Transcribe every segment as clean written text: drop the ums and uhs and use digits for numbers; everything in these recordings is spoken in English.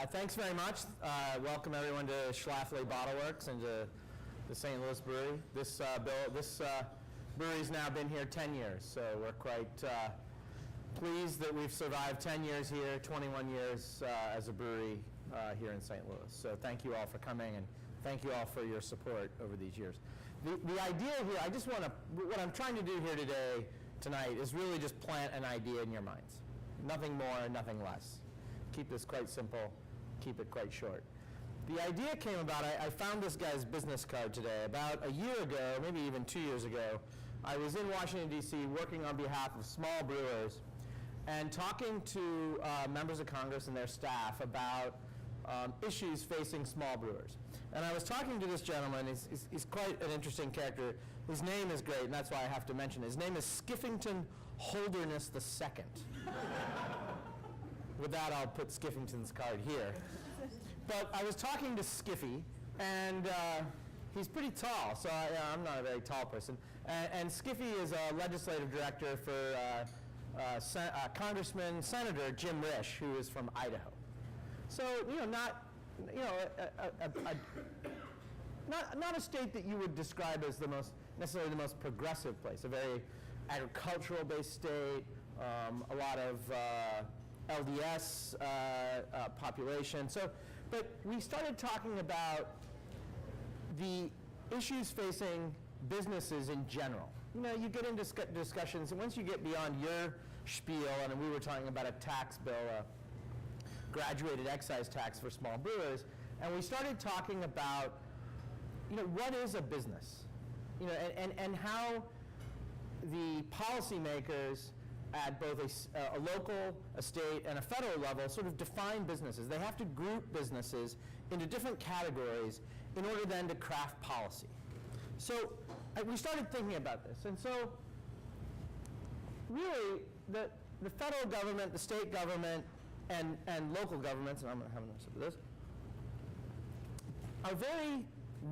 Thanks very much. Welcome everyone to Schlafly Bottle Works and to the Saint Louis Brewery. This brewery's now been here 10 years, so we're quite pleased that we've survived 10 years here, 21 years as a brewery here in St. Louis. So thank you all for coming, and thank you all for your support over these years. The idea here, what I'm trying to do here tonight is really just plant an idea in your minds. Nothing more, nothing less. Keep this quite simple, keep it quite short. The idea came about, I found this guy's business card today. About a year ago, maybe even 2 years ago, I was in Washington, D.C. working on behalf of small brewers and talking to members of Congress and their staff about issues facing small brewers. And I was talking to this gentleman. He's quite an interesting character. His name is great, and that's why I have to mention it. His name is Skiffington Holderness II. With that, I'll put Skiffington's card here. But I was talking to Skiffy, and he's pretty tall, so I'm not a very tall person. And Skiffy is a legislative director for Senator Jim Risch, who is from Idaho. So, not a state that you would describe as necessarily the most progressive place, a very agricultural-based state, a lot of LDS population. But we started talking about the issues facing businesses in general. You get into discussions, and once you get beyond your spiel, and we were talking about a tax bill, graduated excise tax for small brewers, and we started talking about, what is a business, and how the policymakers at both a local, a state, and a federal level sort of define businesses. They have to group businesses into different categories in order then to craft policy. So we started thinking about this, and so really the federal government, the state government, and local governments, and I'm going to have a sip of this, are very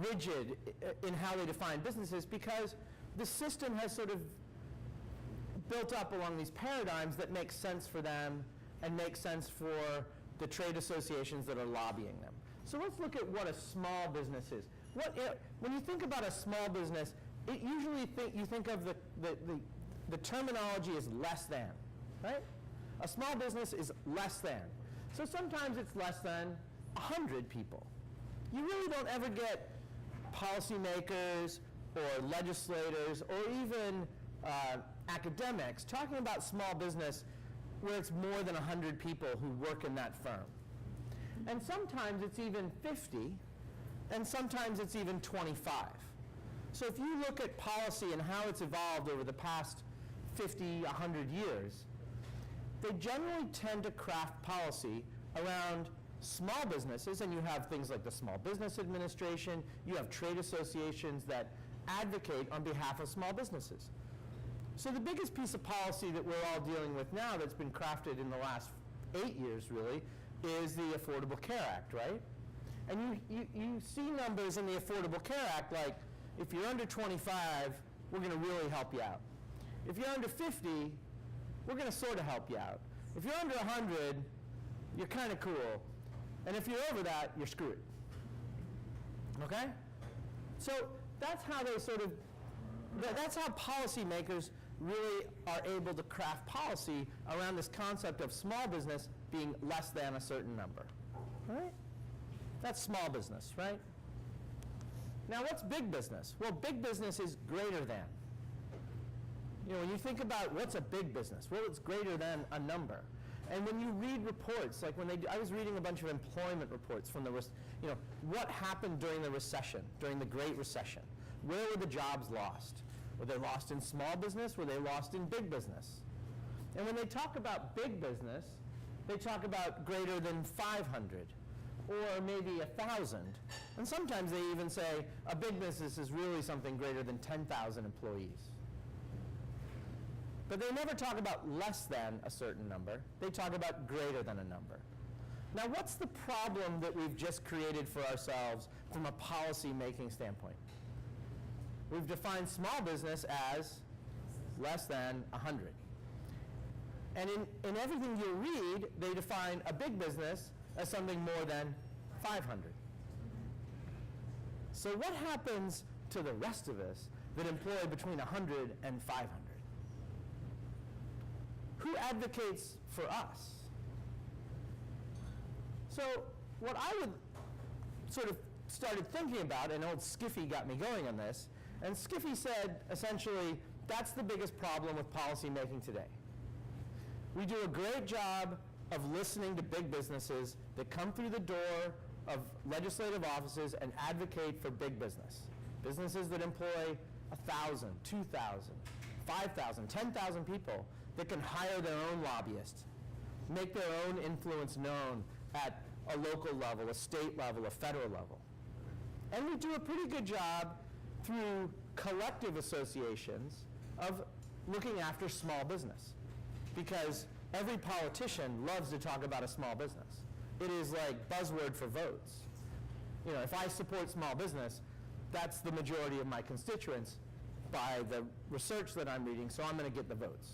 rigid in how they define businesses because the system has sort of built up along these paradigms that make sense for them and make sense for the trade associations that are lobbying them. So let's look at what a small business is. When you think about a small business, it usually you think of the terminology is less than, right? A small business is less than. So sometimes it's less than 100 people. You really don't ever get policymakers or legislators or even academics talking about small business where it's more than 100 people who work in that firm. And sometimes it's even 50, and sometimes it's even 25. So if you look at policy and how it's evolved over the past 50, 100 years, they generally tend to craft policy around small businesses, and you have things like the Small Business Administration, you have trade associations that advocate on behalf of small businesses. So the biggest piece of policy that we're all dealing with now that's been crafted in the last 8 years really is the Affordable Care Act, right? And you see numbers in the Affordable Care Act like, if you're under 25, we're going to really help you out. If you're under 50, we're going to sort of help you out. If you're under 100, you're kind of cool. And if you're over that, you're screwed. Okay? So that's how that's how policymakers really are able to craft policy around this concept of small business being less than a certain number. All right? That's small business, right? Now, what's big business? Well, big business is greater than. When you think about what's a big business, well, it's greater than a number. And when you read reports, like I was reading a bunch of employment reports from what happened during the recession, during the Great Recession. Where were the jobs lost? Were they lost in small business? Were they lost in big business? And when they talk about big business, they talk about greater than 500 or maybe 1,000. And sometimes they even say a big business is really something greater than 10,000 employees. But they never talk about less than a certain number. They talk about greater than a number. Now, what's the problem that we've just created for ourselves from a policy-making standpoint? We've defined small business as less than 100. And in everything you read, they define a big business as something more than 500. So what happens to the rest of us that employ between 100 and 500? Who advocates for us? So what I would sort of started thinking about, and old Skiffy got me going on this, and Skiffy said, essentially, that's the biggest problem with policy making today. We do a great job of listening to big businesses that come through the door of legislative offices and advocate for big business. Businesses that employ 1,000, 2,000, 5,000, 10,000 people that can hire their own lobbyists, make their own influence known at a local level, a state level, a federal level. And we do a pretty good job through collective associations of looking after small business, because every politician loves to talk about a small business. It is like buzzword for votes. You know, if I support small business, that's the majority of my constituents by the research that I'm reading, so I'm going to get the votes.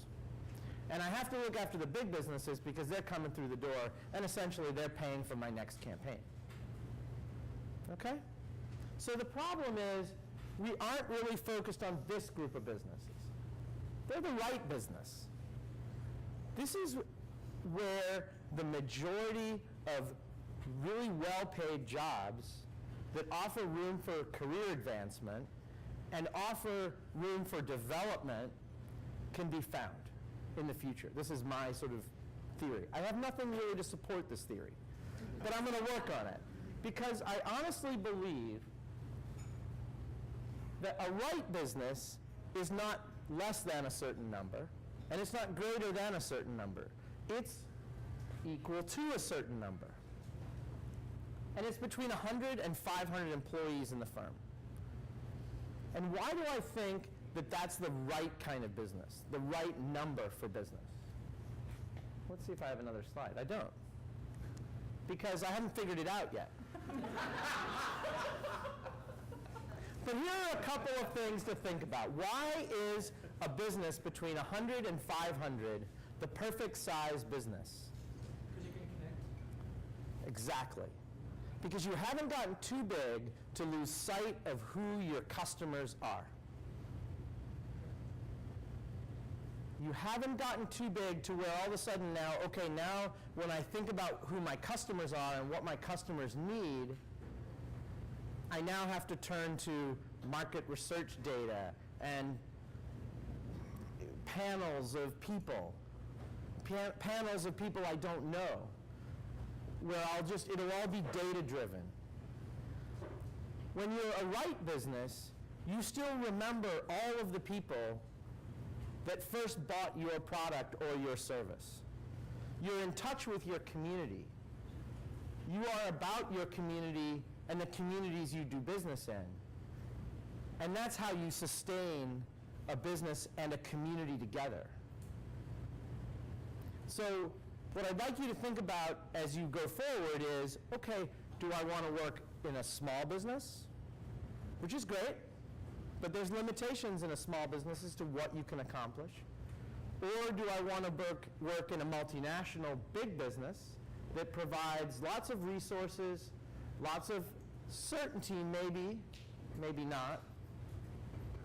And I have to look after the big businesses because they're coming through the door, and essentially they're paying for my next campaign. Okay? So the problem is we aren't really focused on this group of businesses. They're the right business. This is where the majority of really well-paid jobs that offer room for career advancement and offer room for development can be found in the future. This is my sort of theory. I have nothing really to support this theory, but I'm going to work on it because I honestly believe that a right business is not less than a certain number, and it's not greater than a certain number. It's equal to a certain number. And it's between 100 and 500 employees in the firm. And why do I think that that's the right kind of business, the right number for business? Let's see if I have another slide. I don't. Because I haven't figured it out yet. But here are a couple of things to think about. Why is a business between 100 and 500 the perfect size business? Because you can connect. Exactly. Because you haven't gotten too big to lose sight of who your customers are. You haven't gotten too big to where all of a sudden now, okay, now when I think about who my customers are and what my customers need, I now have to turn to market research data and panels of people, panels of people I don't know, where it'll all be data-driven. When you're a right business, you still remember all of the people that first bought your product or your service. You're in touch with your community. You are about your community and the communities you do business in. And that's how you sustain a business and a community together. So what I'd like you to think about as you go forward is, okay, do I want to work in a small business? Which is great, but there's limitations in a small business as to what you can accomplish. Or do I want to work in a multinational big business that provides lots of resources, lots of certainty, maybe, maybe not.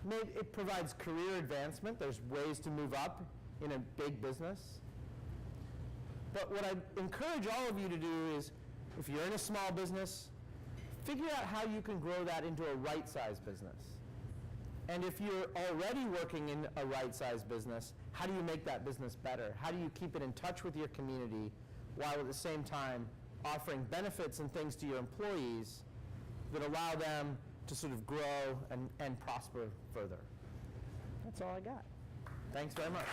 Maybe it provides career advancement. There's ways to move up in a big business. But what I encourage all of you to do is, if you're in a small business, figure out how you can grow that into a right-sized business. And if you're already working in a right-sized business, how do you make that business better? How do you keep it in touch with your community while at the same time offering benefits and things to your employees that allow them to sort of grow and prosper further? That's all I got. Thanks very much.